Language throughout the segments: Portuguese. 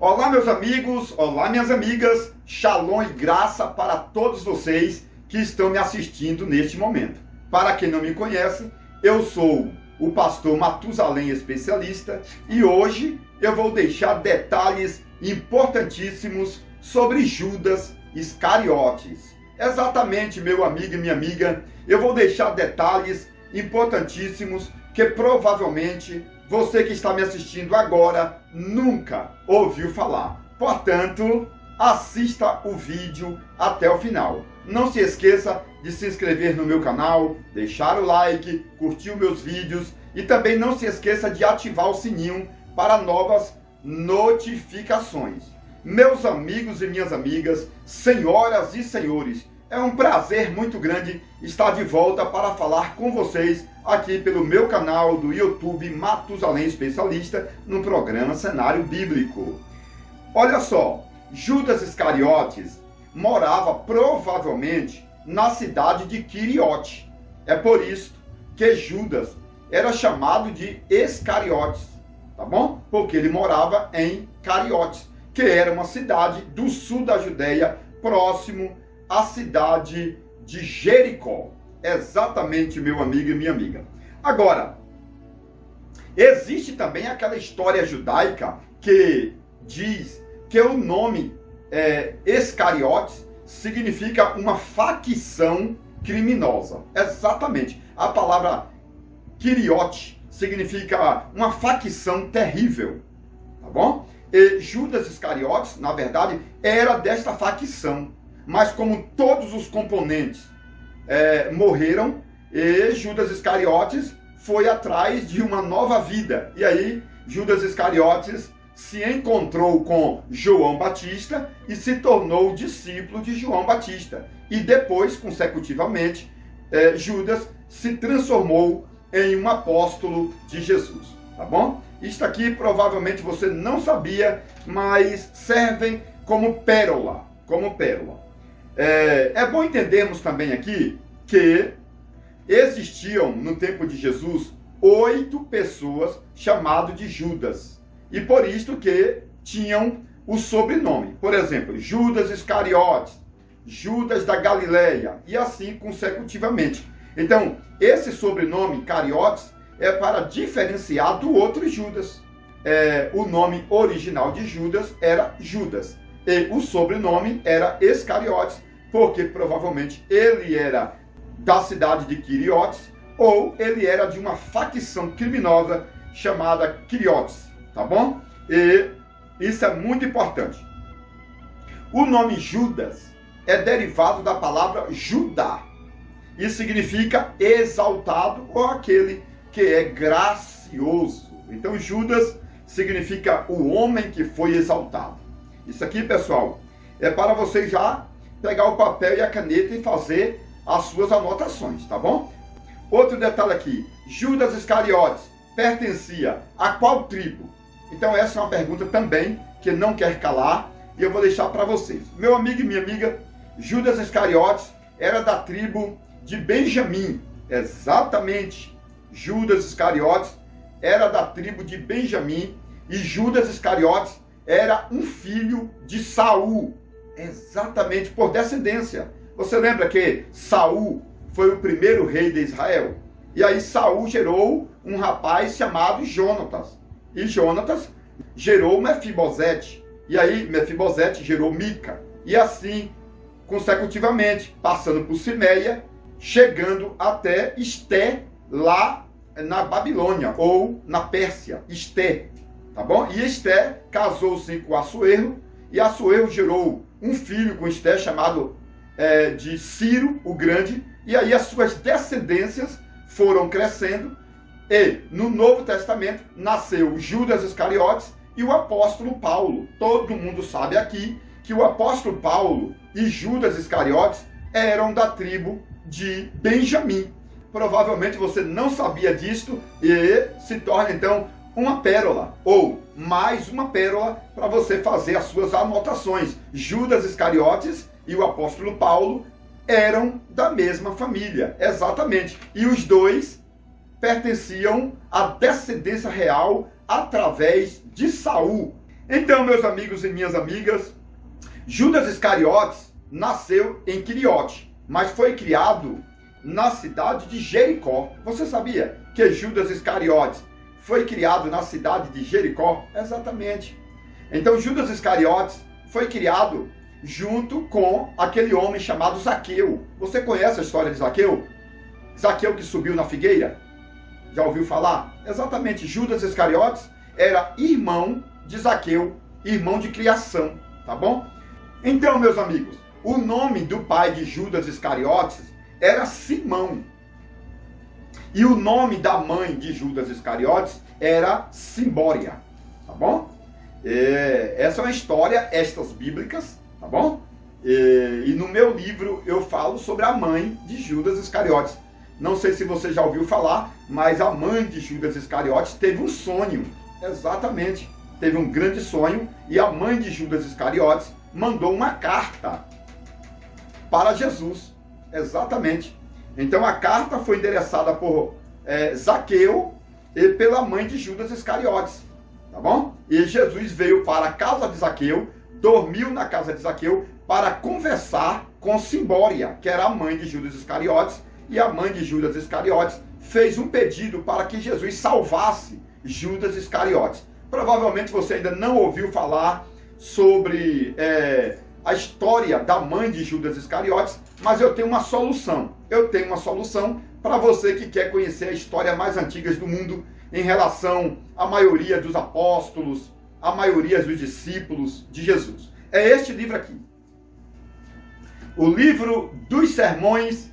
Olá, meus amigos, olá, minhas amigas, shalom e graça para todos vocês que estão me assistindo neste momento. Para quem não me conhece, eu sou o pastor Matusalém Especialista e hoje eu vou deixar detalhes importantíssimos sobre Judas Iscariotes. Exatamente, meu amigo e minha amiga, eu vou deixar detalhes importantíssimos que provavelmente você que está me assistindo agora nunca ouviu falar. Portanto, assista o vídeo até o final. Não se esqueça de se inscrever no meu canal, deixar o like, curtir os meus vídeos e também não se esqueça de ativar o sininho para novas notificações. Meus amigos e minhas amigas, senhoras e senhores, é um prazer muito grande estar de volta para falar com vocês aqui pelo meu canal do YouTube Matusalém Especialista no programa Cenário Bíblico. Olha só, Judas Iscariotes morava provavelmente na cidade de Quiriote. É por isso que Judas era chamado de Iscariotes, tá bom? Porque ele morava em Cariotes, que era uma cidade do sul da Judéia, próximo à cidade de Jericó. Exatamente, meu amigo e minha amiga. Agora, existe também aquela história judaica que diz que o nome Iscariotes significa uma facção criminosa. Exatamente. A palavra Quiriote significa uma facção terrível, tá bom? E Judas Iscariotes, na verdade, era desta facção. Mas como todos os componentes morreram, e Judas Iscariotes foi atrás de uma nova vida. E aí, Judas Iscariotes se encontrou com João Batista e se tornou discípulo de João Batista. E depois, consecutivamente, Judas se transformou em um apóstolo de Jesus. Tá bom? Isto aqui provavelmente você não sabia, mas servem como pérola. É bom entendermos também aqui que existiam no tempo de Jesus 8 pessoas chamadas de Judas. E por isso que tinham o sobrenome. Por exemplo, Judas Iscariotes, Judas da Galileia e assim consecutivamente. Então, esse sobrenome Cariotes é para diferenciar do outro Judas. O nome original de Judas era Judas. E o sobrenome era Iscariotes, porque provavelmente ele era da cidade de Quiriotes ou ele era de uma facção criminosa chamada Quiriotes, tá bom? E isso é muito importante. O nome Judas é derivado da palavra Judá e significa exaltado ou aquele que é gracioso. Então Judas significa o homem que foi exaltado. Isso aqui, pessoal, é para você já pegar o papel e a caneta e fazer as suas anotações, tá bom? Outro detalhe aqui, Judas Iscariotes pertencia a qual tribo? Então essa é uma pergunta também que não quer calar e eu vou deixar para vocês. Meu amigo e minha amiga, Judas Iscariotes era da tribo de Benjamim. Exatamente, Judas Iscariotes era da tribo de Benjamim e Judas Iscariotes era um filho de Saul, exatamente por descendência. Você lembra que Saul foi o primeiro rei de Israel? E aí Saul gerou um rapaz chamado Jonatas. E Jonatas gerou Mefibosete. E aí Mefibosete gerou Mica. E assim, consecutivamente, passando por Simeia, chegando até Esté, lá na Babilônia, ou na Pérsia, Esté. Tá bom? E Esté casou-se com Assuero, e Assuero gerou um filho com Esté chamado de Ciro o Grande, e aí as suas descendências foram crescendo, e no Novo Testamento nasceu Judas Iscariotes e o apóstolo Paulo. Todo mundo sabe aqui que o apóstolo Paulo e Judas Iscariotes eram da tribo de Benjamim. Provavelmente você não sabia disto e se torna então uma pérola, ou mais uma pérola para você fazer as suas anotações. Judas Iscariotes e o apóstolo Paulo eram da mesma família, exatamente. E os dois pertenciam à descendência real através de Saul. Então, meus amigos e minhas amigas, Judas Iscariotes nasceu em Quiriote, mas foi criado na cidade de Jericó. Você sabia que Judas Iscariotes foi criado na cidade de Jericó? Exatamente. Então, Judas Iscariotes foi criado junto com aquele homem chamado Zaqueu. Você conhece a história de Zaqueu? Zaqueu que subiu na figueira? Já ouviu falar? Exatamente, Judas Iscariotes era irmão de Zaqueu, irmão de criação, tá bom? Então, meus amigos, o nome do pai de Judas Iscariotes era Simão. E o nome da mãe de Judas Iscariotes era Simbória, tá bom? Essa é uma história, estas bíblicas, tá bom? E no meu livro eu falo sobre a mãe de Judas Iscariotes. Não sei se você já ouviu falar, mas a mãe de Judas Iscariotes teve um sonho, exatamente, teve um grande sonho, e a mãe de Judas Iscariotes mandou uma carta para Jesus, exatamente. Então a carta foi endereçada por Zaqueu e pela mãe de Judas Iscariotes, tá bom? E Jesus veio para a casa de Zaqueu, dormiu na casa de Zaqueu para conversar com Simbória, que era a mãe de Judas Iscariotes, e a mãe de Judas Iscariotes fez um pedido para que Jesus salvasse Judas Iscariotes. Provavelmente você ainda não ouviu falar sobre a história da mãe de Judas Iscariotes, mas eu tenho uma solução. Eu tenho uma solução para você que quer conhecer a história mais antiga do mundo em relação à maioria dos apóstolos, à maioria dos discípulos de Jesus. É este livro aqui. O livro dos sermões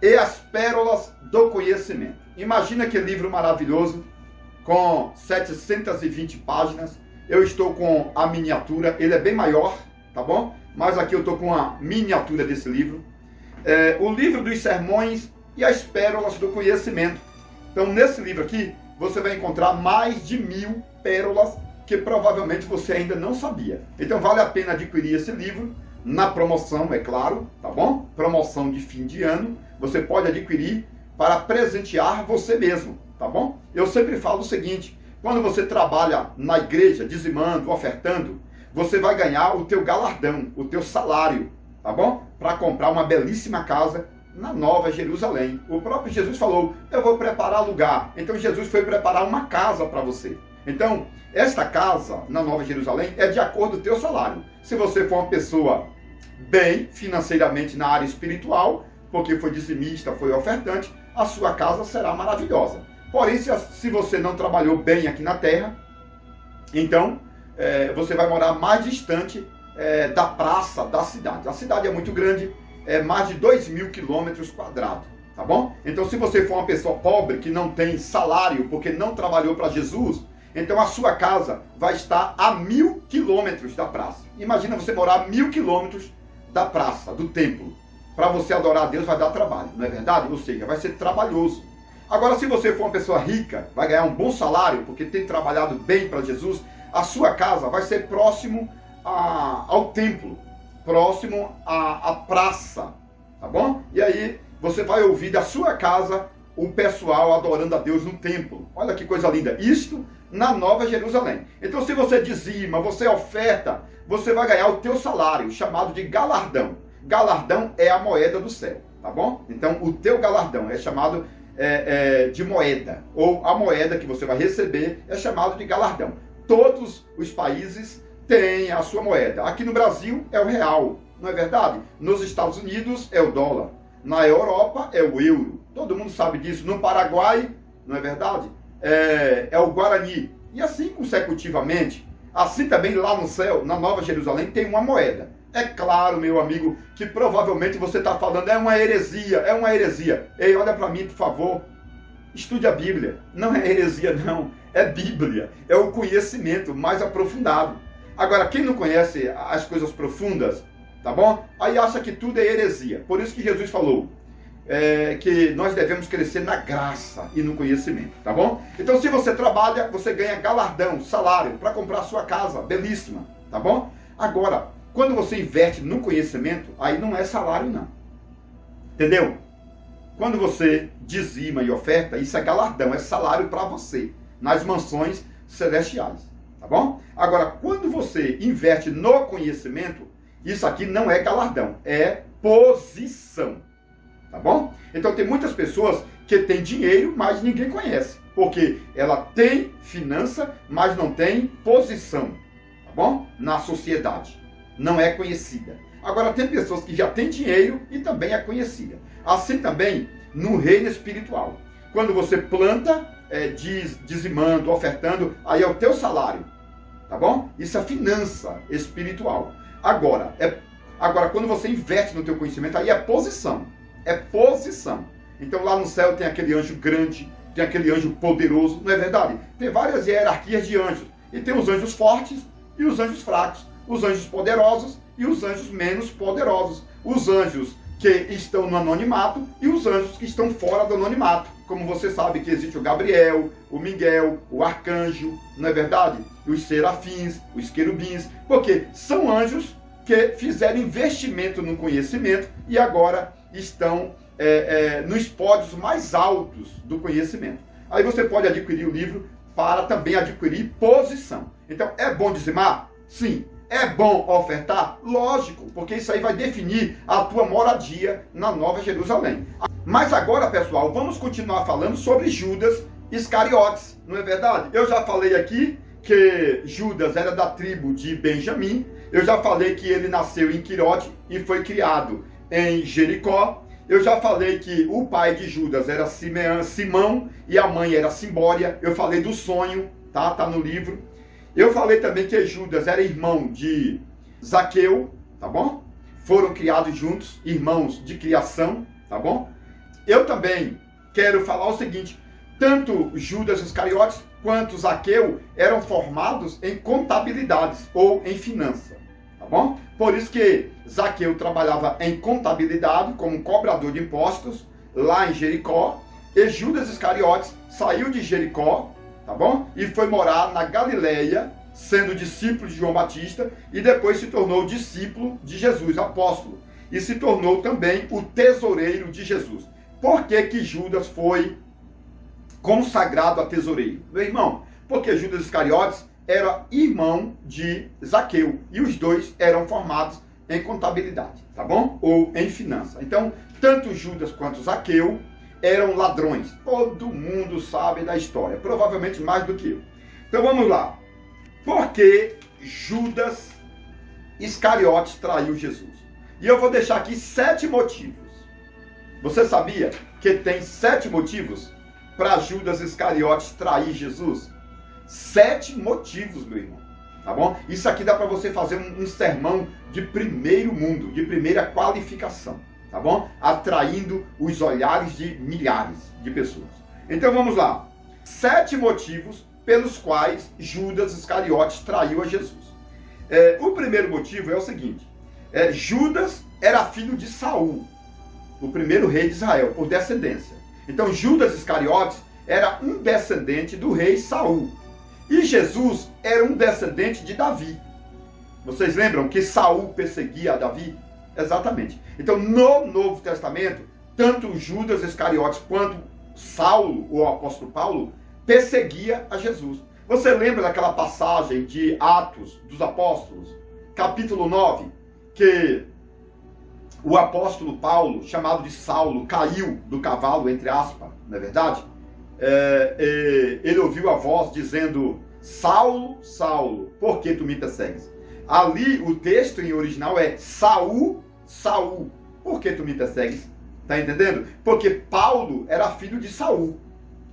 e as pérolas do conhecimento. Imagina que livro maravilhoso, com 720 páginas. Eu estou com a miniatura, ele é bem maior, tá bom? Mas aqui eu estou com a miniatura desse livro. O livro dos sermões e as pérolas do conhecimento. Então, nesse livro aqui, você vai encontrar mais de 1000 pérolas que provavelmente você ainda não sabia. Então, vale a pena adquirir esse livro, na promoção, é claro, tá bom? Promoção de fim de ano. Você pode adquirir para presentear você mesmo, tá bom? Eu sempre falo o seguinte: quando você trabalha na igreja, dizimando, ofertando, você vai ganhar o teu galardão, o teu salário, tá bom? Para comprar uma belíssima casa na Nova Jerusalém. O próprio Jesus falou: eu vou preparar lugar. Então Jesus foi preparar uma casa para você. Então, esta casa na Nova Jerusalém é de acordo com o teu salário. Se você for uma pessoa bem financeiramente na área espiritual, porque foi dizimista, foi ofertante, a sua casa será maravilhosa. Porém, se você não trabalhou bem aqui na terra, então você vai morar mais distante da praça da cidade. A cidade é muito grande, é mais de 2.000 quilômetros quadrados, tá bom? Então, se você for uma pessoa pobre, que não tem salário, porque não trabalhou para Jesus, então a sua casa vai estar a 1.000 quilômetros da praça. Imagina você morar a 1.000 quilômetros da praça, do templo. Para você adorar a Deus vai dar trabalho, não é verdade? Ou seja, vai ser trabalhoso. Agora, se você for uma pessoa rica, vai ganhar um bom salário, porque tem trabalhado bem para Jesus, a sua casa vai ser próximo ao templo, próximo à praça, tá bom? E aí você vai ouvir da sua casa o pessoal adorando a Deus no templo. Olha que coisa linda. Isto na Nova Jerusalém. Então, se você dizima, você oferta, você vai ganhar o teu salário, chamado de galardão. Galardão é a moeda do céu, tá bom? Então, o teu galardão é chamado de moeda, ou a moeda que você vai receber é chamado de galardão. Todos os países têm a sua moeda. Aqui no Brasil é o real, não é verdade? Nos Estados Unidos é o dólar. Na Europa é o euro. Todo mundo sabe disso. No Paraguai, não é verdade? É o Guarani. E assim consecutivamente. Assim também lá no céu, na Nova Jerusalém, tem uma moeda. É claro, meu amigo, que provavelmente você está falando, é uma heresia, é uma heresia. Ei, olha para mim, por favor. Estude a Bíblia. Não é heresia, não. É Bíblia. É o conhecimento mais aprofundado. Agora, quem não conhece as coisas profundas, tá bom? Aí acha que tudo é heresia. Por isso que Jesus falou que nós devemos crescer na graça e no conhecimento, tá bom? Então, se você trabalha, você ganha galardão, salário, para comprar sua casa, belíssima, tá bom? Agora, quando você investe no conhecimento, aí não é salário, não. Entendeu? Quando você dizima e oferta, isso é galardão, é salário para você, nas mansões celestiais. tá bom? Agora, quando você investe no conhecimento, isso aqui não é galardão, é posição, tá bom? Então tem muitas pessoas que têm dinheiro, mas ninguém conhece, porque ela tem finança, mas não tem posição, tá bom? Na sociedade, não é conhecida. Agora tem pessoas que já têm dinheiro e também é conhecida. Assim também no reino espiritual. Quando você planta, dizimando, ofertando, aí é o teu salário, tá bom? Isso é finança espiritual. Agora, quando você investe no teu conhecimento, aí é posição. É posição. Então lá no céu tem aquele anjo grande, tem aquele anjo poderoso, não é verdade? Tem várias hierarquias de anjos. E tem os anjos fortes e os anjos fracos. Os anjos poderosos e os anjos menos poderosos. Os anjos que estão no anonimato e os anjos que estão fora do anonimato. Como você sabe que existe o Gabriel, o Miguel, o arcanjo, não é verdade? Os serafins, os querubins, porque são anjos que fizeram investimento no conhecimento e agora estão nos pódios mais altos do conhecimento. Aí você pode adquirir o livro para também adquirir posição. Então, é bom dizimar? Sim. É bom ofertar? Lógico, porque isso aí vai definir a tua moradia na Nova Jerusalém. Mas agora, pessoal, vamos continuar falando sobre Judas Iscariotes, não é verdade? Eu já falei aqui que Judas era da tribo de Benjamim, eu já falei que ele nasceu em Quirote e foi criado em Jericó, eu já falei que o pai de Judas era Simão e a mãe era Simbória, eu falei do sonho, tá no livro. Eu falei também que Judas era irmão de Zaqueu, tá bom? Foram criados juntos, irmãos de criação, tá bom? Eu também quero falar o seguinte, tanto Judas Iscariotes quanto Zaqueu eram formados em contabilidades ou em finança, tá bom? Por isso que Zaqueu trabalhava em contabilidade como cobrador de impostos lá em Jericó, e Judas Iscariotes saiu de Jericó, tá bom? E foi morar na Galileia, sendo discípulo de João Batista, e depois se tornou discípulo de Jesus, apóstolo. E se tornou também o tesoureiro de Jesus. Por que que Judas foi consagrado a tesoureiro? Meu irmão, porque Judas Iscariotes era irmão de Zaqueu, e os dois eram formados em contabilidade, tá bom? Ou em finança. Então, tanto Judas quanto Zaqueu eram ladrões. Todo mundo sabe da história, provavelmente mais do que eu. Então vamos lá. Por que Judas Iscariotes traiu Jesus? E eu vou deixar aqui 7 motivos. Você sabia que tem 7 motivos para Judas Iscariotes trair Jesus? 7 motivos, meu irmão. Tá bom? Isso aqui dá para você fazer um sermão de primeiro mundo, de primeira qualificação. Tá bom? Atraindo os olhares de milhares de pessoas. Então vamos lá. 7 motivos pelos quais Judas Iscariotes traiu a Jesus. O primeiro motivo é o seguinte. Judas era filho de Saul, o primeiro rei de Israel, por descendência. Então Judas Iscariotes era um descendente do rei Saul. E Jesus era um descendente de Davi. Vocês lembram que Saul perseguia a Davi? Exatamente. Então, no Novo Testamento, tanto Judas Iscariotes quanto Saulo, o apóstolo Paulo, perseguia a Jesus. Você lembra daquela passagem de Atos dos Apóstolos, capítulo 9, que o apóstolo Paulo, chamado de Saulo, caiu do cavalo, entre aspas, não é verdade? Ele ouviu a voz dizendo, Saulo, Saulo, por que tu me persegues? Ali o texto em original é Saul, Saul, por que tu me persegues? Tá entendendo? Porque Paulo era filho de Saul,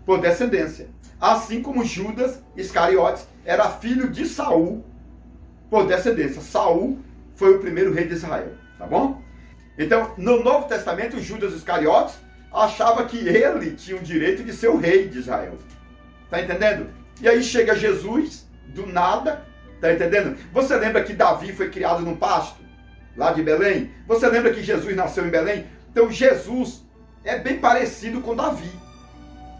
por descendência. Assim como Judas Iscariotes era filho de Saul, por descendência. Saul foi o primeiro rei de Israel, tá bom? Então, no Novo Testamento, Judas Iscariotes achava que ele tinha o direito de ser o rei de Israel. Tá entendendo? E aí chega Jesus, do nada, tá entendendo? Você lembra que Davi foi criado num pasto, lá de Belém? Você lembra que Jesus nasceu em Belém? Então Jesus é bem parecido com Davi,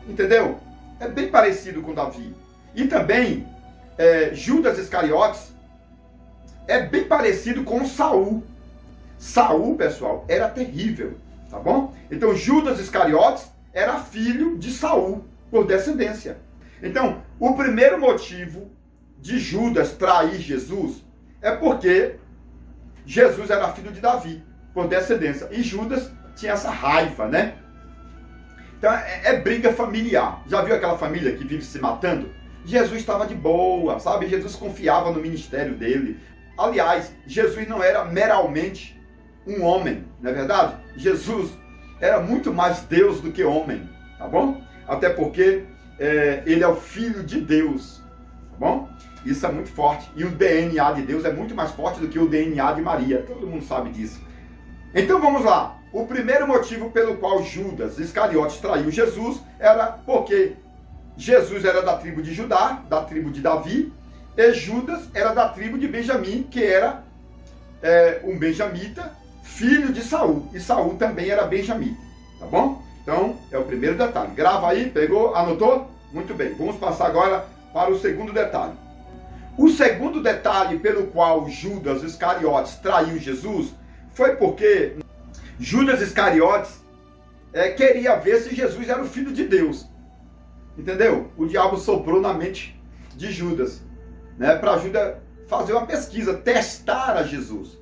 entendeu? É bem parecido com Davi. E também, Judas Iscariotes é bem parecido com Saul. Saul, pessoal, era terrível, tá bom? Então Judas Iscariotes era filho de Saul, por descendência. Então, o primeiro motivo de Judas trair Jesus é porque Jesus era filho de Davi, por descendência. E Judas tinha essa raiva, né? Então é briga familiar. Já viu aquela família que vive se matando? Jesus estava de boa, sabe? Jesus confiava no ministério dele. Aliás, Jesus não era meramente um homem, não é verdade? Jesus era muito mais Deus do que homem, tá bom? Até porque ele é o Filho de Deus, tá bom? Isso é muito forte. E o DNA de Deus é muito mais forte do que o DNA de Maria. Todo mundo sabe disso. Então vamos lá. O primeiro motivo pelo qual Judas Iscariotes traiu Jesus era porque Jesus era da tribo de Judá, da tribo de Davi, e Judas era da tribo de Benjamim, que era um benjamita, filho de Saul. E Saul também era benjamita, tá bom? Então, é o primeiro detalhe. Grava aí, pegou, anotou? Muito bem. Vamos passar agora para o segundo detalhe. O segundo detalhe pelo qual Judas Iscariotes traiu Jesus foi porque Judas Iscariotes queria ver se Jesus era o Filho de Deus. Entendeu? O diabo soprou na mente de Judas, né, para Judas fazer uma pesquisa, testar a Jesus.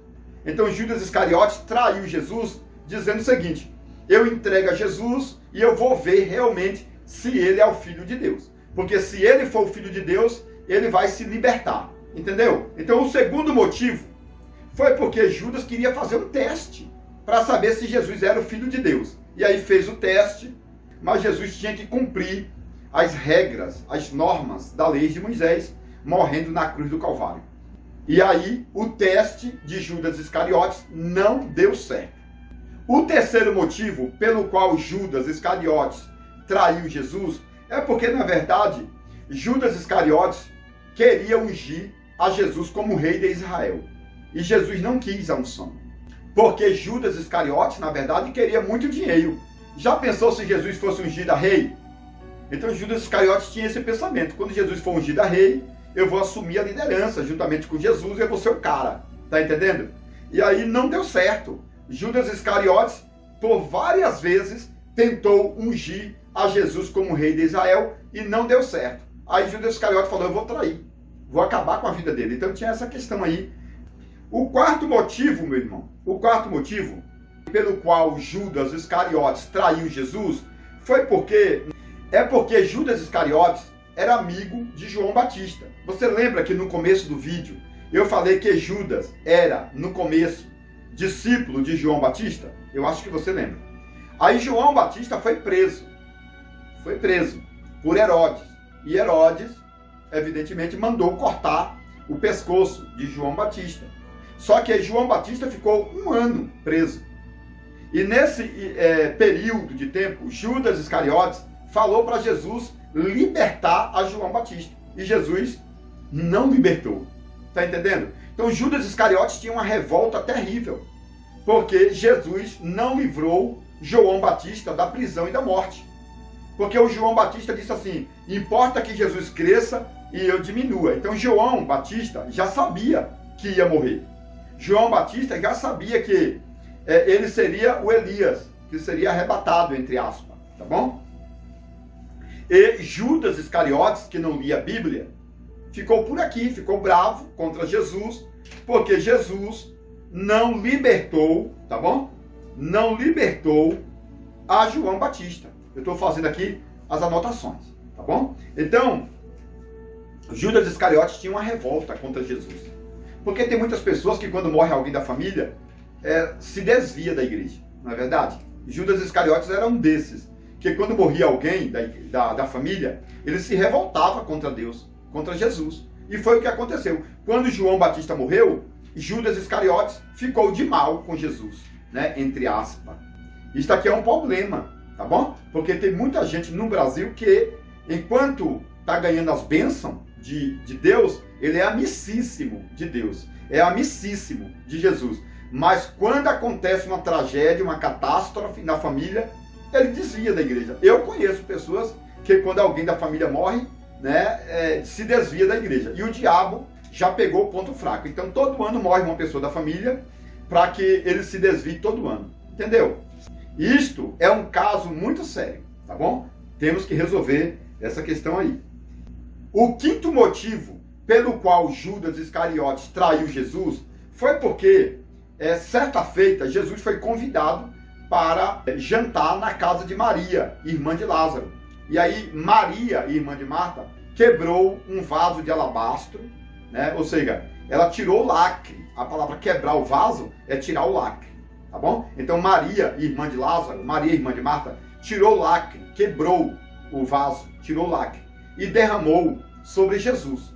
Então Judas Iscariotes traiu Jesus dizendo o seguinte: eu entrego a Jesus e eu vou ver realmente se ele é o Filho de Deus. Porque se ele for o Filho de Deus, ele vai se libertar. Entendeu? Então o segundo motivo foi porque Judas queria fazer um teste para saber se Jesus era o Filho de Deus. E aí fez o teste, mas Jesus tinha que cumprir as regras, as normas da lei de Moisés, morrendo na cruz do Calvário. E aí o teste de Judas Iscariotes não deu certo. O terceiro motivo pelo qual Judas Iscariotes traiu Jesus é porque, na verdade, Judas Iscariotes queria ungir a Jesus como rei de Israel. E Jesus não quis a unção. Porque Judas Iscariotes, na verdade, queria muito dinheiro. Já pensou se Jesus fosse ungido a rei? Então Judas Iscariotes tinha esse pensamento: quando Jesus for ungido a rei, eu vou assumir a liderança juntamente com Jesus e eu vou ser o cara. Tá entendendo? E aí não deu certo. Judas Iscariotes, por várias vezes, tentou ungir a Jesus como rei de Israel e não deu certo. Aí Judas Iscariotes falou: eu vou trair, vou acabar com a vida dele. Então tinha essa questão aí. O quarto motivo, meu irmão, o quarto motivo pelo qual Judas Iscariotes traiu Jesus foi porque Judas Iscariotes era amigo de João Batista. Você lembra que no começo do vídeo eu falei que Judas era, no começo, discípulo de João Batista? Eu acho que você lembra. Aí João Batista foi preso por Herodes. E Herodes, evidentemente, mandou cortar o pescoço de João Batista. Só que João Batista ficou 1 ano preso. E nesse período de tempo, Judas Iscariotes falou para Jesus libertar a João Batista. E Jesus não libertou. Está entendendo? Então Judas Iscariotes tinha uma revolta terrível, porque Jesus não livrou João Batista da prisão e da morte. Porque o João Batista disse assim: importa que Jesus cresça e eu diminua. Então João Batista já sabia que ia morrer. João Batista já sabia que ele seria o Elias, que seria arrebatado, entre aspas, tá bom? E Judas Iscariotes, que não lia a Bíblia, ficou por aqui, ficou bravo contra Jesus, porque Jesus não libertou, tá bom? Não libertou a João Batista. Eu estou fazendo aqui as anotações, tá bom? Então, Judas Iscariotes tinha uma revolta contra Jesus. Porque tem muitas pessoas que quando morre alguém da família, se desvia da igreja, não é verdade? Judas Iscariotes era um desses, que quando morria alguém da família, ele se revoltava contra Deus, contra Jesus. E foi o que aconteceu. Quando João Batista morreu, Judas Iscariotes ficou de mal com Jesus, né? Entre aspas. Isso aqui é um problema, tá bom? Porque tem muita gente no Brasil que, enquanto está ganhando as bênçãos de Deus, ele é amicíssimo de Deus, é amicíssimo de Jesus. Mas quando acontece uma tragédia, uma catástrofe na família, ele desvia da igreja. Eu conheço pessoas que quando alguém da família morre, né, se desvia da igreja. E o diabo já pegou o ponto fraco. Então todo ano morre uma pessoa da família para que ele se desvie todo ano. Entendeu? Isto é um caso muito sério, tá bom? Temos que resolver essa questão aí. O quinto motivo pelo qual Judas Iscariotes traiu Jesus foi porque, certa feita, Jesus foi convidado para jantar na casa de Maria, irmã de Lázaro. E aí Maria, irmã de Marta, quebrou um vaso de alabastro, né? Ou seja, ela tirou o lacre. A palavra quebrar o vaso é tirar o lacre, tá bom? Então Maria, irmã de Lázaro, Maria, irmã de Marta, tirou o lacre, quebrou o vaso, tirou o lacre e derramou sobre Jesus.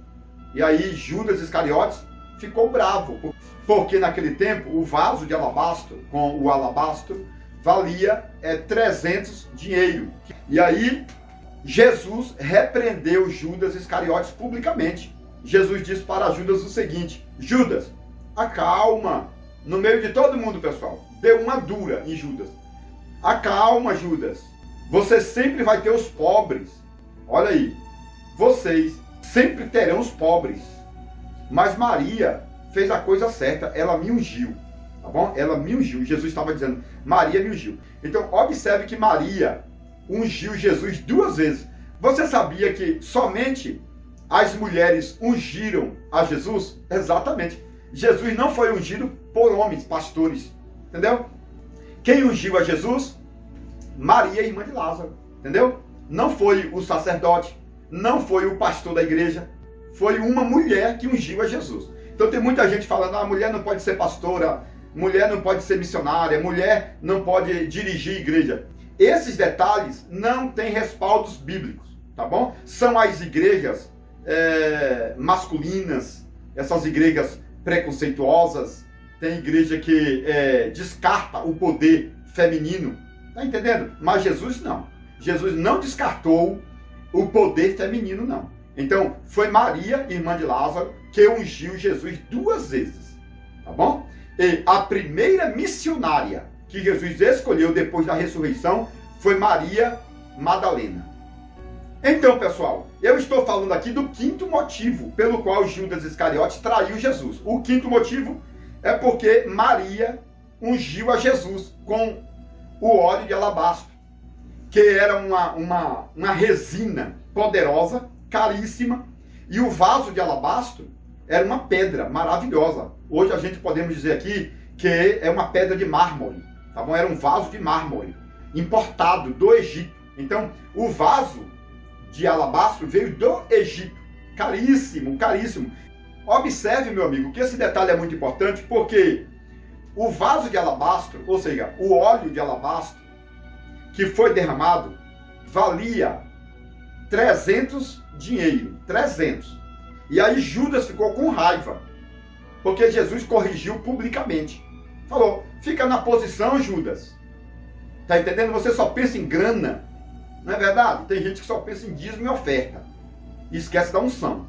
E aí Judas Iscariotes ficou bravo, porque naquele tempo o vaso de alabastro, com o alabastro, valia 300 dinheiro. E aí Jesus repreendeu Judas Iscariotes publicamente. Jesus disse para Judas o seguinte: Judas, acalma. No meio de todo mundo, pessoal, deu uma dura em Judas. Acalma, Judas. Você sempre vai ter os pobres. Olha aí, vocês sempre terão os pobres. Mas Maria fez a coisa certa, ela me ungiu. Tá bom? Ela me ungiu. Jesus estava dizendo, Maria me ungiu. Então, observe que Maria ungiu Jesus 2 vezes. Você sabia que somente as mulheres ungiram a Jesus? Exatamente. Jesus não foi ungido por homens, pastores. Entendeu? Quem ungiu a Jesus? Maria, irmã de Lázaro. Entendeu? Não foi o sacerdote, não foi o pastor da igreja, foi uma mulher que ungiu a Jesus. Então tem muita gente falando, a mulher não pode ser pastora, mulher não pode ser missionária, mulher não pode dirigir igreja. Esses detalhes não têm respaldos bíblicos, tá bom? São as igrejas masculinas, essas igrejas preconceituosas, tem igreja que descarta o poder feminino, tá entendendo? Mas Jesus não. Jesus não descartou o poder feminino, não. Então, foi Maria, irmã de Lázaro, que ungiu Jesus 2 vezes, tá bom? E a primeira missionária que Jesus escolheu depois da ressurreição foi Maria Madalena. Então, pessoal, eu estou falando aqui do 5º motivo pelo qual Judas Iscariotes traiu Jesus. O 5º motivo é porque Maria ungiu a Jesus com o óleo de alabastro, que era uma resina poderosa, caríssima, e o vaso de alabastro era uma pedra maravilhosa. Hoje a gente podemos dizer aqui que é uma pedra de mármore, tá bom? Era um vaso de mármore, importado do Egito. Então, o vaso de alabastro veio do Egito, caríssimo, caríssimo. Observe, meu amigo, que esse detalhe é muito importante, porque o vaso de alabastro, ou seja, o óleo de alabastro que foi derramado, valia 300 dinheiro, 300. E aí Judas ficou com raiva, porque Jesus corrigiu publicamente. Falou, fica na posição, Judas. Tá entendendo? Você só pensa em grana, não é verdade? Tem gente que só pensa em dízimo e oferta, e esquece da unção.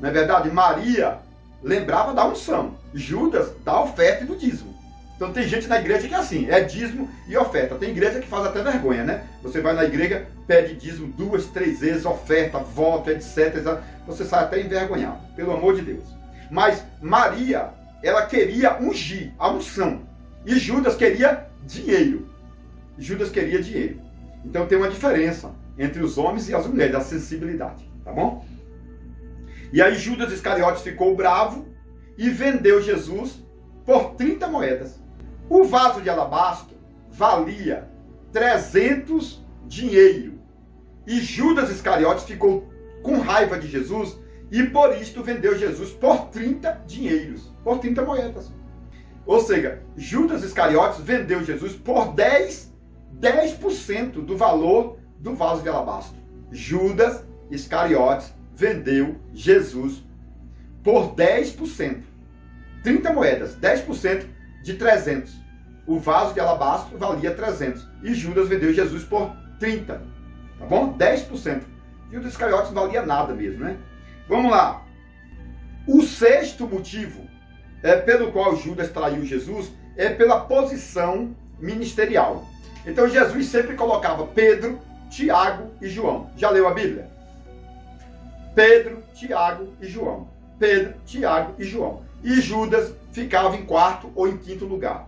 Não é verdade? Maria lembrava da unção, Judas da oferta e do dízimo. Então tem gente na igreja que é assim, é dízimo e oferta. Tem igreja que faz até vergonha, né? Você vai na igreja, pede dízimo 2, 3 vezes, oferta, voto, etc. Você sai até envergonhado, pelo amor de Deus. Mas Maria, ela queria ungir, a unção. E Judas queria dinheiro. Judas queria dinheiro. Então tem uma diferença entre os homens e as mulheres, a sensibilidade, tá bom? E aí Judas Iscariotes ficou bravo e vendeu Jesus por 30 moedas. O vaso de alabastro valia 300 dinheiro. E Judas Iscariotes ficou com raiva de Jesus e por isto vendeu Jesus por 30 dinheiros, por 30 moedas. Ou seja, Judas Iscariotes vendeu Jesus por 10% do valor do vaso de alabastro. Judas Iscariotes vendeu Jesus por 10%. 30 moedas, 10% de 300. O vaso de alabastro valia 300. E Judas vendeu Jesus por 30. Tá bom? 10%. Judas Iscariotes não valia nada mesmo, né? Vamos lá. O 6º motivo pelo qual Judas traiu Jesus é pela posição ministerial. Então Jesus sempre colocava Pedro, Tiago e João. Já leu a Bíblia? Pedro, Tiago e João. Pedro, Tiago e João. E Judas ficava em 4º ou em 5º lugar.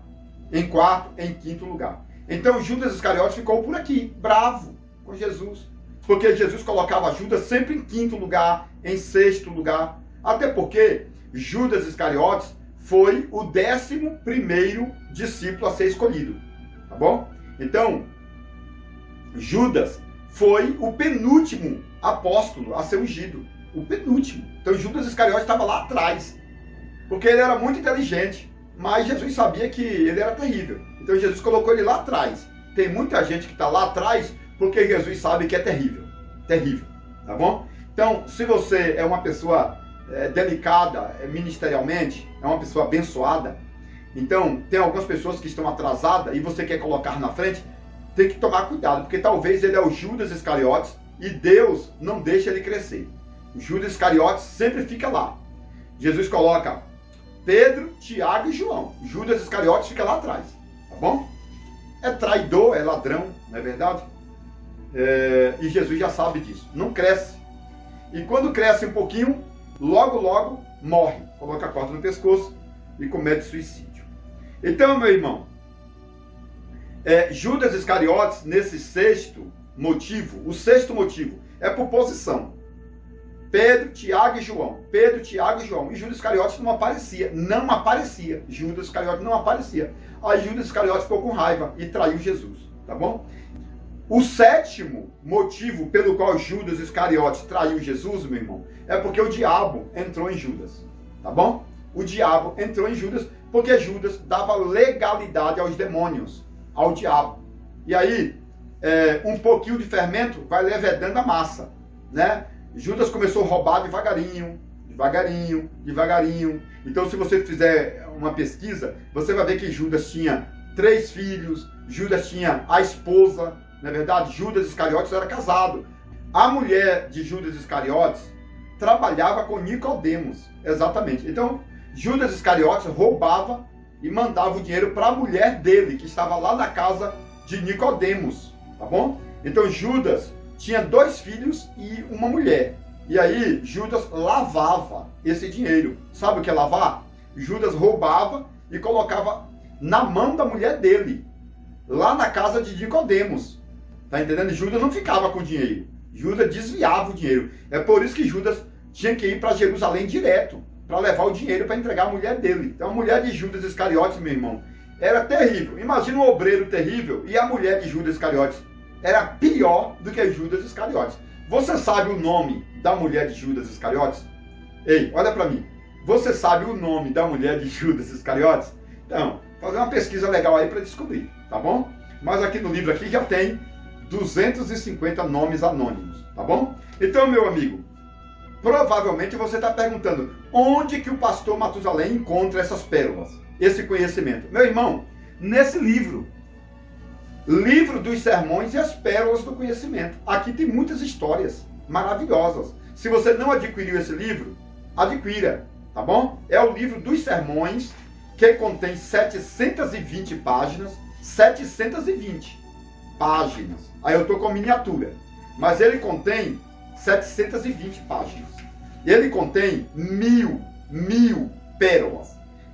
Em 4º, em 5º lugar. Então Judas Iscariotes ficou por aqui, bravo com Jesus. porque Jesus colocava Judas sempre em quinto lugar, em sexto lugar. Até porque Judas Iscariotes foi o 11º discípulo a ser escolhido, tá bom? Então, Judas foi o penúltimo apóstolo a ser ungido, o penúltimo. Então Judas Iscariotes estava lá atrás, porque ele era muito inteligente, mas Jesus sabia que ele era terrível. Então Jesus colocou ele lá atrás. Tem muita gente que está lá atrás porque Jesus sabe que é terrível, terrível, tá bom? Então, se você é uma pessoa delicada ministerialmente, é uma pessoa abençoada, então tem algumas pessoas que estão atrasadas e você quer colocar na frente, tem que tomar cuidado, porque talvez ele é o Judas Iscariotes e Deus não deixa ele crescer. O Judas Iscariotes sempre fica lá. Jesus coloca Pedro, Tiago e João. Judas Iscariotes fica lá atrás, tá bom? É traidor, é ladrão, não é verdade? E Jesus já sabe disso. Não cresce. E quando cresce um pouquinho, logo morre. Coloca a corda no pescoço e comete suicídio. Então, meu irmão, Judas Iscariotes, nesse sexto motivo, o sexto motivo é por posição. Pedro, Tiago e João. Pedro, Tiago e João. E Judas Iscariotes não aparecia. Não aparecia. Judas Iscariotes não aparecia. Aí Judas Iscariotes ficou com raiva e traiu Jesus. Tá bom? O sétimo motivo pelo qual Judas Iscariotes traiu Jesus, meu irmão, é porque o diabo entrou em Judas. Tá bom? O diabo entrou em Judas porque Judas dava legalidade aos demônios, ao diabo. E aí, um pouquinho de fermento vai levedando a massa, né? Judas começou a roubar devagarinho. Então, se você fizer uma pesquisa, você vai ver que Judas tinha 3 filhos, Judas tinha a esposa, não é verdade? Judas Iscariotes era casado. A mulher de Judas Iscariotes trabalhava com Nicodemos, exatamente. Então, Judas Iscariotes roubava e mandava o dinheiro para a mulher dele, que estava lá na casa de Nicodemos, tá bom? Então, Judas tinha 2 filhos e uma mulher. E aí, Judas lavava esse dinheiro. Sabe o que é lavar? Judas roubava e colocava na mão da mulher dele, lá na casa de Nicodemos. Tá entendendo? Judas não ficava com o dinheiro. Judas desviava o dinheiro. É por isso que Judas tinha que ir para Jerusalém direto, para levar o dinheiro para entregar a mulher dele. Então, a mulher de Judas Iscariotes, meu irmão, era terrível. Imagina um obreiro terrível e a mulher de Judas Iscariotes era pior do que Judas Iscariotes. Você sabe o nome da mulher de Judas Iscariotes? Ei, olha para mim. Você sabe o nome da mulher de Judas Iscariotes? Então, fazer uma pesquisa legal aí para descobrir, tá bom? Mas aqui no livro aqui já tem 250 nomes anônimos, tá bom? Então, meu amigo, provavelmente você está perguntando onde que o pastor Matusalém encontra essas pérolas, esse conhecimento. Meu irmão, nesse livro dos Sermões e as Pérolas do Conhecimento. Aqui tem muitas histórias maravilhosas. Se você não adquiriu esse livro, adquira, tá bom? É o livro dos Sermões, que contém 720 páginas, 720 páginas. Aí eu estou com a miniatura, mas ele contém 720 páginas. Ele contém mil pérolas.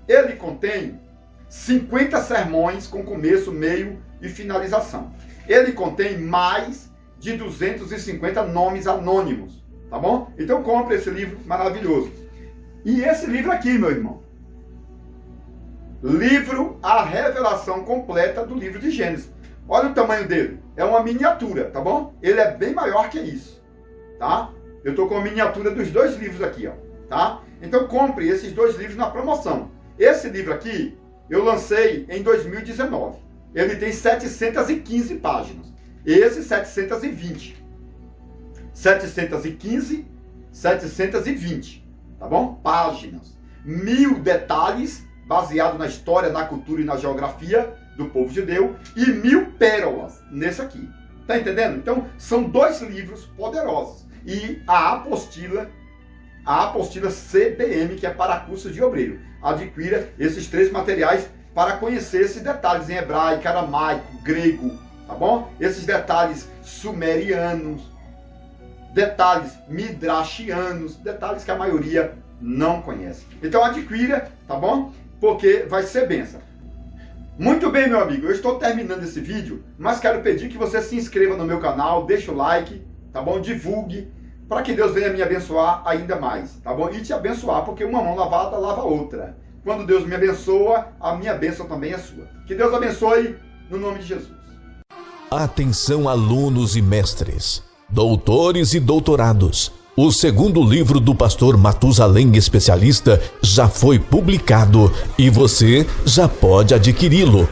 Ele contém 50 sermões com começo, meio e finalização. Ele contém mais de 250 nomes anônimos, tá bom? Então compre esse livro maravilhoso. E esse livro aqui, meu irmão, livro A Revelação Completa do livro de Gênesis. Olha o tamanho dele, é uma miniatura, tá bom? Ele é bem maior que isso, tá? Eu estou com a miniatura dos 2 livros aqui, ó, tá? Então compre esses 2 livros na promoção. Esse livro aqui eu lancei em 2019. Ele tem 715 páginas. Esse 720. 715, 720. Tá bom? Páginas. 1000 detalhes baseados na história, na cultura e na geografia do povo judeu. E 1000 pérolas nesse aqui. Tá entendendo? Então, são 2 livros poderosos. E a apostila CBM, que é para cursos de obreiro. Adquira esses 3 materiais para conhecer esses detalhes em hebraico, aramaico, grego, tá bom? Esses detalhes sumerianos, detalhes midrashianos, detalhes que a maioria não conhece. Então adquira, tá bom? Porque vai ser bênção. Muito bem, meu amigo, eu estou terminando esse vídeo, mas quero pedir que você se inscreva no meu canal, deixe o like, tá bom? Divulgue, para que Deus venha me abençoar ainda mais, tá bom? E te abençoar, porque uma mão lavada lava a outra. Quando Deus me abençoa, a minha bênção também é sua. Que Deus abençoe, no nome de Jesus. Atenção, alunos e mestres, doutores e doutorados. O segundo livro do pastor Matusalém Especialista já foi publicado e você já pode adquiri-lo.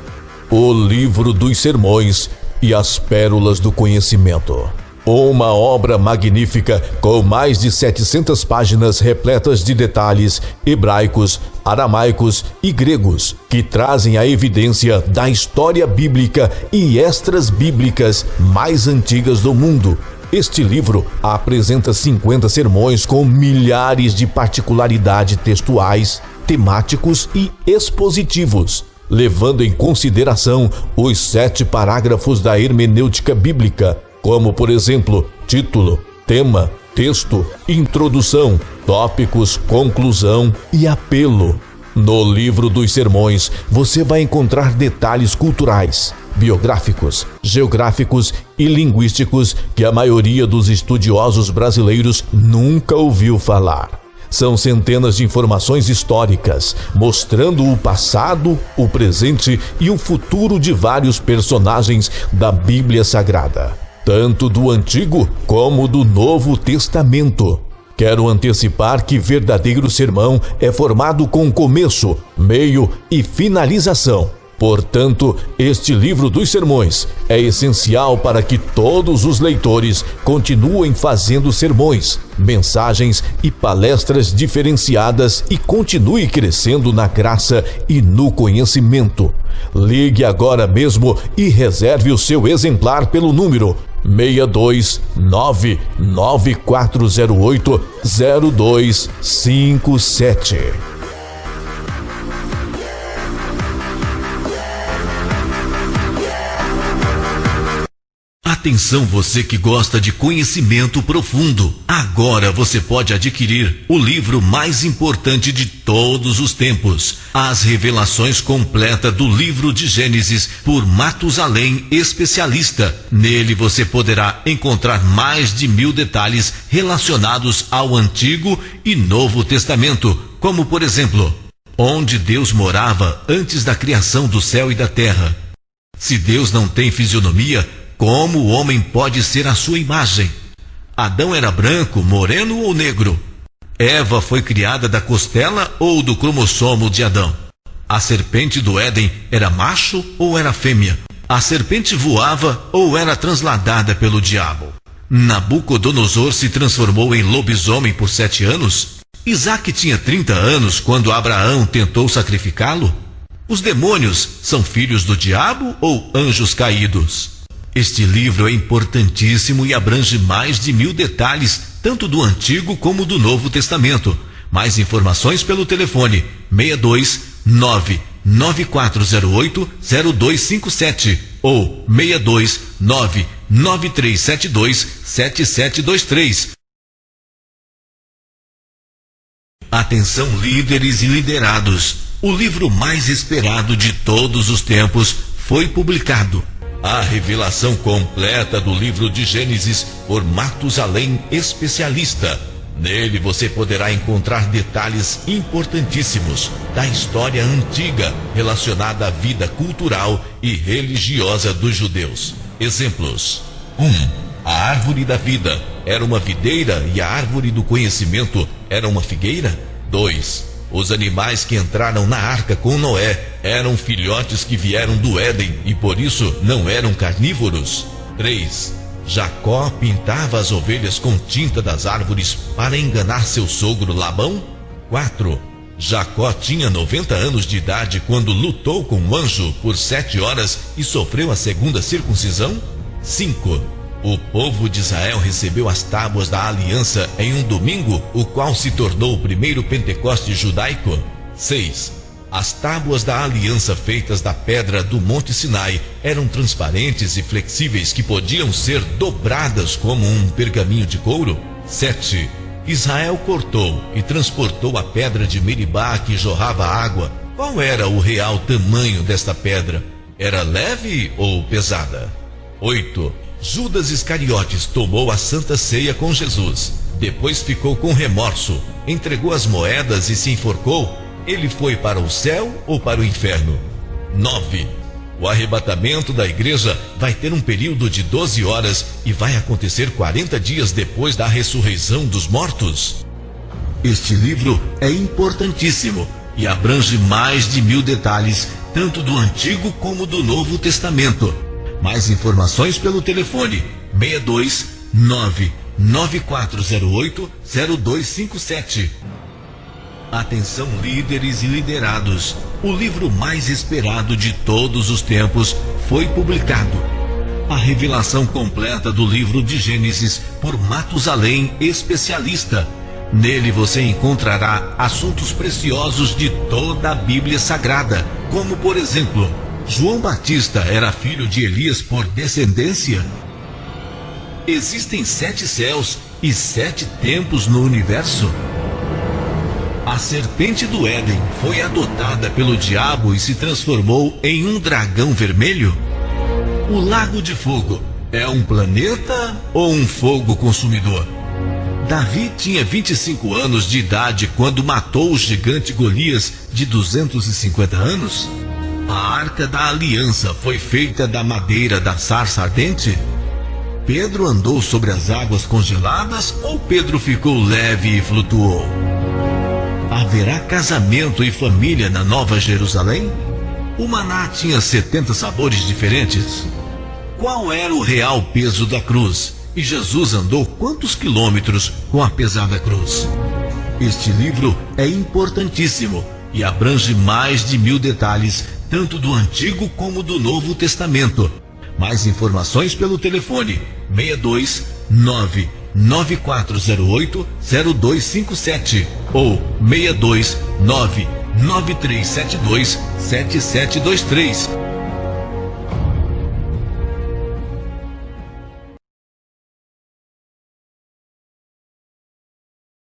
O Livro dos Sermões e as Pérolas do Conhecimento. Uma obra magnífica com mais de 700 páginas repletas de detalhes hebraicos, aramaicos e gregos que trazem a evidência da história bíblica e extras bíblicas mais antigas do mundo. Este livro apresenta 50 sermões com milhares de particularidades textuais, temáticos e expositivos, levando em consideração os 7 parágrafos da hermenêutica bíblica, como, por exemplo, título, tema, texto, introdução, tópicos, conclusão e apelo. No Livro dos Sermões, você vai encontrar detalhes culturais, biográficos, geográficos e linguísticos que a maioria dos estudiosos brasileiros nunca ouviu falar. São centenas de informações históricas, mostrando o passado, o presente e o futuro de vários personagens da Bíblia Sagrada, tanto do Antigo como do Novo Testamento. Quero antecipar que verdadeiro sermão é formado com começo, meio e finalização. Portanto, este livro dos sermões é essencial para que todos os leitores continuem fazendo sermões, mensagens e palestras diferenciadas e continue crescendo na graça e no conhecimento. Ligue agora mesmo e reserve o seu exemplar pelo número 62994080257. Atenção, você que gosta de conhecimento profundo. Agora você pode adquirir o livro mais importante de todos os tempos, As Revelações Completas do Livro de Gênesis, por Matusalém Especialista. Nele você poderá encontrar mais de 1000 detalhes relacionados ao Antigo e Novo Testamento, como por exemplo, onde Deus morava antes da criação do céu e da terra. Se Deus não tem fisionomia, como o homem pode ser a sua imagem? Adão era branco, moreno ou negro? Eva foi criada da costela ou do cromossomo de Adão? A serpente do Éden era macho ou era fêmea? A serpente voava ou era transladada pelo diabo? Nabucodonosor se transformou em lobisomem por 7 anos? Isaac tinha 30 anos quando Abraão tentou sacrificá-lo? Os demônios são filhos do diabo ou anjos caídos? Este livro é importantíssimo e abrange mais de 1000 detalhes, tanto do Antigo como do Novo Testamento. Mais informações pelo telefone 62994080257 ou 62993727723. Atenção, líderes e liderados! O livro mais esperado de todos os tempos foi publicado. A Revelação Completa do Livro de Gênesis, por Matusalém Especialista. Nele você poderá encontrar detalhes importantíssimos da história antiga relacionada à vida cultural e religiosa dos judeus. Exemplos: 1. A árvore da vida era uma videira e a árvore do conhecimento era uma figueira? 2. Os animais que entraram na arca com Noé eram filhotes que vieram do Éden e por isso não eram carnívoros. 3. Jacó pintava as ovelhas com tinta das árvores para enganar seu sogro Labão? 4. Jacó tinha 90 anos de idade quando lutou com um anjo por 7 horas e sofreu a segunda circuncisão? 5. O povo de Israel recebeu as tábuas da aliança em um domingo, o qual se tornou o primeiro Pentecoste judaico? 6. As tábuas da aliança feitas da pedra do Monte Sinai eram transparentes e flexíveis que podiam ser dobradas como um pergaminho de couro? 7. Israel cortou e transportou a pedra de Meribá que jorrava água. Qual era o real tamanho desta pedra? Era leve ou pesada? 8. Judas Iscariotes tomou a Santa Ceia com Jesus. Depois ficou com remorso, entregou as moedas e se enforcou. Ele foi para o céu ou para o inferno? 9. O arrebatamento da igreja vai ter um período de 12 horas e vai acontecer 40 dias depois da ressurreição dos mortos. Este livro é importantíssimo e abrange mais de 1000 detalhes, tanto do Antigo como do Novo Testamento. Mais informações pelo telefone 62 99408 0257. Atenção, líderes e liderados. O livro mais esperado de todos os tempos foi publicado. A revelação completa do livro de Gênesis por Matusalém, especialista. Nele você encontrará assuntos preciosos de toda a Bíblia Sagrada, como por exemplo, João Batista era filho de Elias por descendência? Existem 7 céus e 7 tempos no universo? A serpente do Éden foi adotada pelo diabo e se transformou em um dragão vermelho? O Lago de Fogo é um planeta ou um fogo consumidor? Davi tinha 25 anos de idade quando matou o gigante Golias, de 250 anos? A Arca da Aliança foi feita da madeira da sarça ardente? Pedro andou sobre as águas congeladas ou Pedro ficou leve e flutuou? Haverá casamento e família na Nova Jerusalém? O maná tinha 70 sabores diferentes? Qual era o real peso da cruz? E Jesus andou quantos quilômetros com a pesada cruz? Este livro é importantíssimo e abrange mais de 1000 detalhes, tanto do Antigo como do Novo Testamento. Mais informações pelo telefone 62 99408 0257 ou 62 99372 7723.